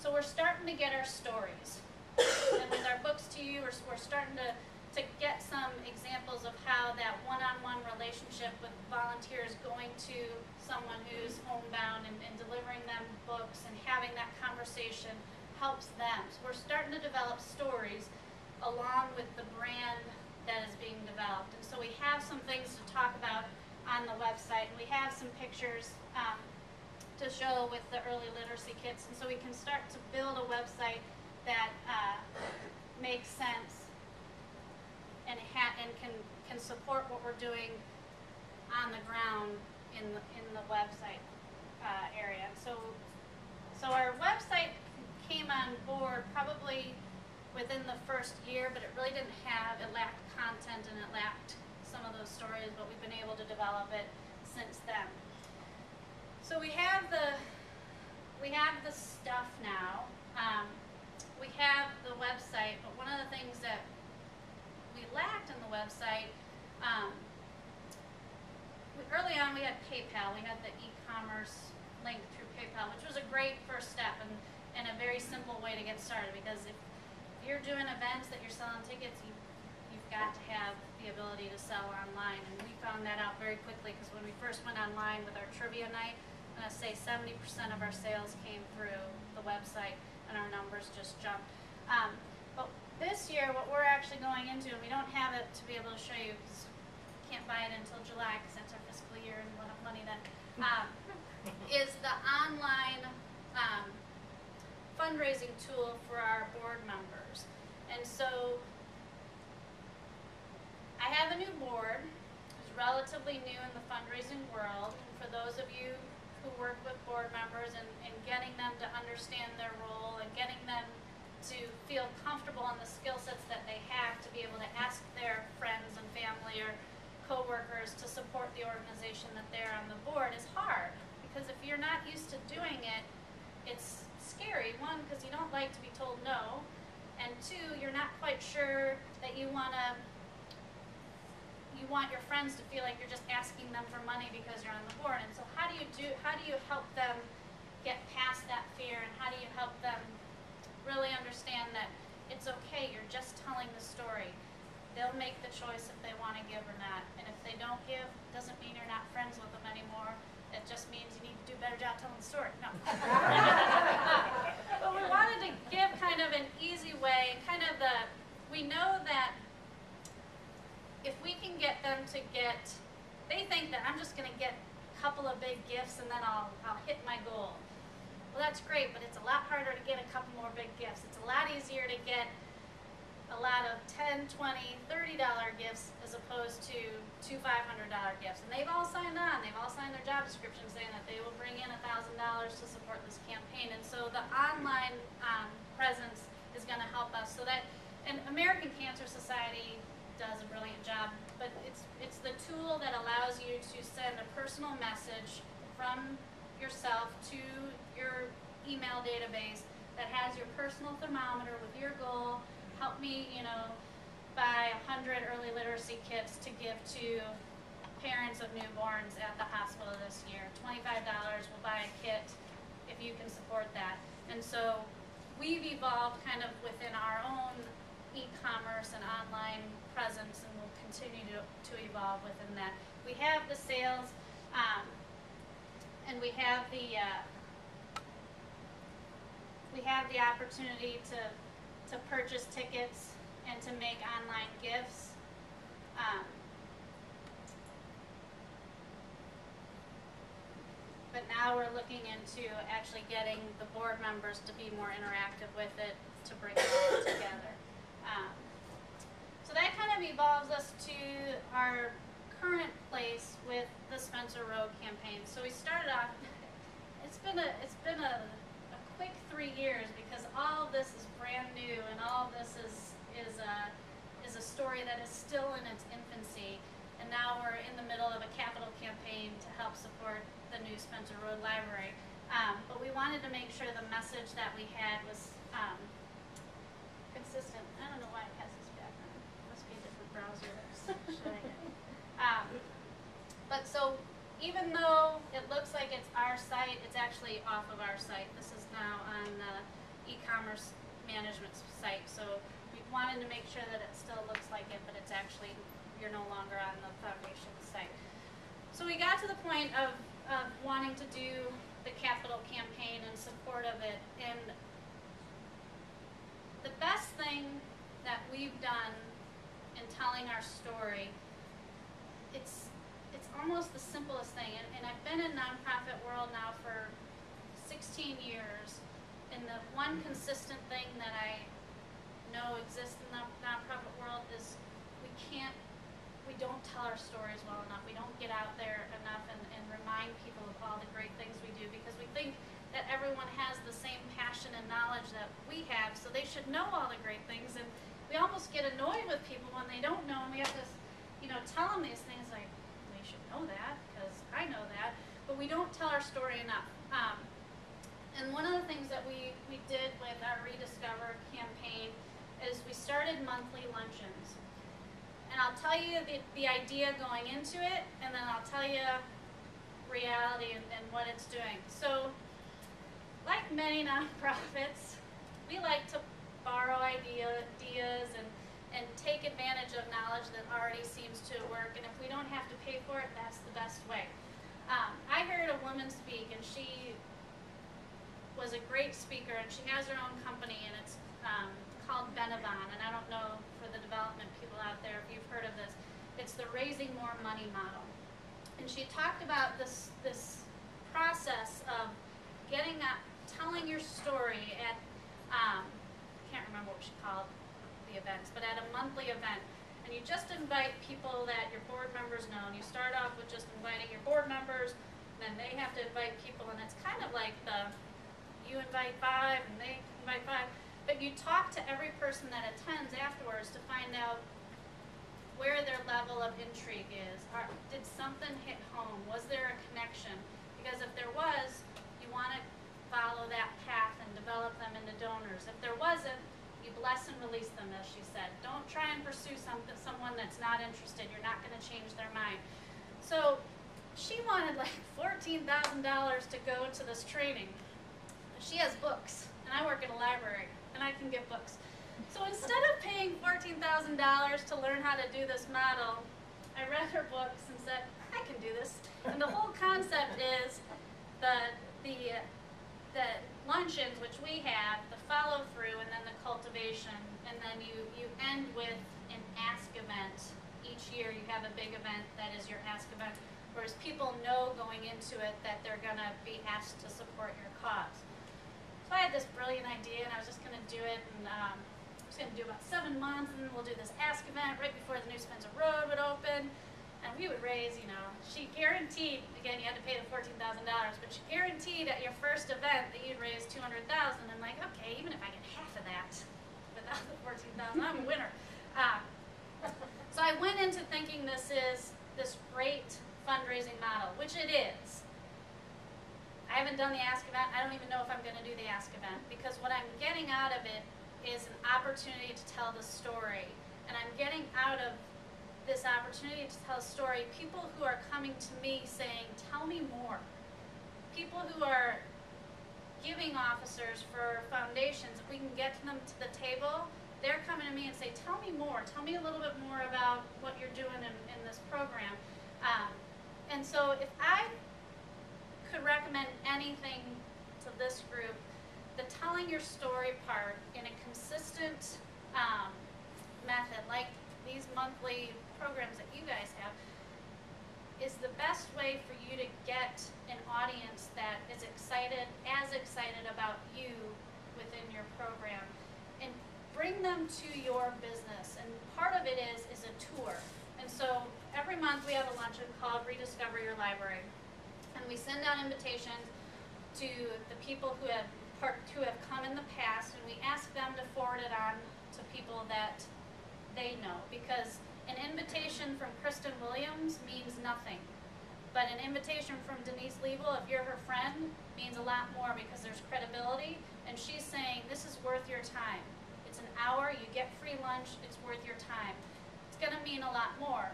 So we're starting to get our stories. And with our books to you, we're starting to get some examples of how that one-on-one relationship with volunteers going to someone who's homebound and delivering them books and having that conversation helps them. So we're starting to develop stories along with the brand that is being developed. And so we have some things to talk about on the website, and we have some pictures to show with the early literacy kits, and so we can start to build a website that makes sense and can support what we're doing on the ground in the website area. So our website came on board probably within the first year, but it really didn't have, it lacked content and it lacked some of those stories, but we've been able to develop it since then. So we have the stuff now. We have the website, but one of the things that we lacked in the website, early on we had PayPal. We had the e-commerce link through PayPal, which was a great first step and a very simple way to get started, because if you're doing events that you're selling tickets, you've got to have the ability to sell online. And we found that out very quickly, because when we first went online with our trivia night, I'm going to say 70% of our sales came through the website, and our numbers just jumped. But this year, what we're actually going into, and we don't have it to be able to show you because we can't buy it until July because that's our fiscal year and we'll have money then, is the online fundraising tool for our board members. And so I have a new board who's relatively new in the fundraising world. And for those of you who work with board members and getting them to understand their role and getting them to feel comfortable in the skill sets that they have to be able to ask their friends and family or co-workers to support the organization that they're on the board is hard. Because if you're not used to doing it, it's scary. One, because you don't like to be told no, and two, you're not quite sure that you want your friends to feel like you're just asking them for money because you're on the board. And so how do you help them get past that fear, and how do you help them really understand that it's okay, you're just telling the story. They'll make the choice if they want to give or not. And if they don't give, it doesn't mean you're not friends with them anymore. It just means you need to do a better job telling the story. No. But we wanted to give kind of an easy way, and kind of we know that if we can get them to they think that I'm just going to get a couple of big gifts and then I'll hit my goal. Well, that's great, but it's a lot harder to get a couple more big gifts. It's a lot easier to get a lot of $10, $20, $30 gifts as opposed to two $500 gifts. And they've all signed on. They've all signed their job description saying that they will bring in $1,000 to support this campaign. And so the online presence is going to help us. So that, and American Cancer Society does a brilliant job, but it's the tool that allows you to send a personal message from yourself to your email database that has your personal thermometer with your goal. Help me, buy 100 early literacy kits to give to parents of newborns at the hospital this year. $25 will buy a kit if you can support that. And so we've evolved kind of within our own e-commerce and online presence, and we'll continue to evolve within that. We have the sales, and we have the opportunity to purchase tickets and to make online gifts. But now we're looking into actually getting the board members to be more interactive with it, to bring it all together. So that kind of evolves us to our current place with the Spencer Road campaign. So we started off, it's been a quick 3 years, because all of this is brand new, and all of this is a story that is still in its infancy. And now we're in the middle of a capital campaign to help support the new Spencer Road Library. But we wanted to make sure the message that we had was consistent. I don't know why it has this background. It must be a different browser that's showing it. But so even though it looks like it's our site, it's actually off of our site. This is now on the e-commerce management site. So we wanted to make sure that it still looks like it, but it's actually, you're no longer on the foundation site. So we got to the point of wanting to do the capital campaign in support of it, and the best thing that we've done in telling our story, it's almost the simplest thing, and I've been in nonprofit world now for 16 years, and the one consistent thing that I know exists in the nonprofit world is we don't tell our stories well enough. We don't get out there enough and remind people of all the great things we do, because we think that everyone has the same passion and knowledge that we have, so they should know all the great things, and we almost get annoyed with people when they don't know, and we have to, tell them these things like, they should know that, because I know that, but we don't tell our story enough. And one of the things that we did with our Rediscover campaign is we started monthly luncheons. And I'll tell you the idea going into it, and then I'll tell you reality and what it's doing. So, like many nonprofits, we like to borrow ideas and take advantage of knowledge that already seems to work, and if we don't have to pay for it, that's the best way. I heard a woman speak, and she was a great speaker, and she has her own company, and it's called Benavon, and I don't know for the development people out there if you've heard of this. It's the Raising More Money model. And she talked about this process of getting up, telling your story at, I can't remember what she called the events, but at a monthly event. And you just invite people that your board members know, and you start off with just inviting your board members, and then they have to invite people, and it's kind of like you invite 5 and they invite 5. But you talk to every person that attends afterwards to find out where their level of intrigue is. Did something hit home? Was there a connection? Because if there was, you want to follow that path and develop them into donors. If there wasn't, you bless and release them, as she said. Don't try and pursue someone that's not interested. You're not going to change their mind. So she wanted like $14,000 to go to this training. She has books, and I work in a library, and I can get books. So instead of paying $14,000 to learn how to do this model, I read her books and said, I can do this. And the whole concept is the luncheons, which we have, the follow through, and then the cultivation, and then you end with an ask event. Each year you have a big event that is your ask event, whereas people know going into it that they're going to be asked to support your cause. So I had this brilliant idea, and I was just going to do it, and I was going to do about 7 months, and then we'll do this ask event right before the new Spencer Road would open, and we would raise, she guaranteed, again, you had to pay the $14,000, but she guaranteed at your first event that you'd raise $200,000. I'm like, okay, even if I get half of that without the $14,000, I'm a winner. So I went into thinking this is this great fundraising model, which it is. I haven't done the ask event. I don't even know if I'm going to do the ask event, because what I'm getting out of it is an opportunity to tell the story. And I'm getting out of this opportunity to tell a story people who are coming to me saying, tell me more. People who are giving officers for foundations, if we can get them to the table, they're coming to me and say, tell me more. Tell me a little bit more about what you're doing in this program. And so if I could recommend anything to this group, the telling your story part in a consistent method, like these monthly programs that you guys have, is the best way for you to get an audience that is as excited about you within your program, and bring them to your business. And part of it is a tour. And so every month we have a luncheon called Rediscover Your Library. And we send out invitations to the people who have come in the past, and we ask them to forward it on to people that they know. Because an invitation from Kristen Williams means nothing. But an invitation from Denise Liebel, if you're her friend, means a lot more, because there's credibility, and she's saying, this is worth your time. It's an hour, you get free lunch, it's worth your time. It's going to mean a lot more.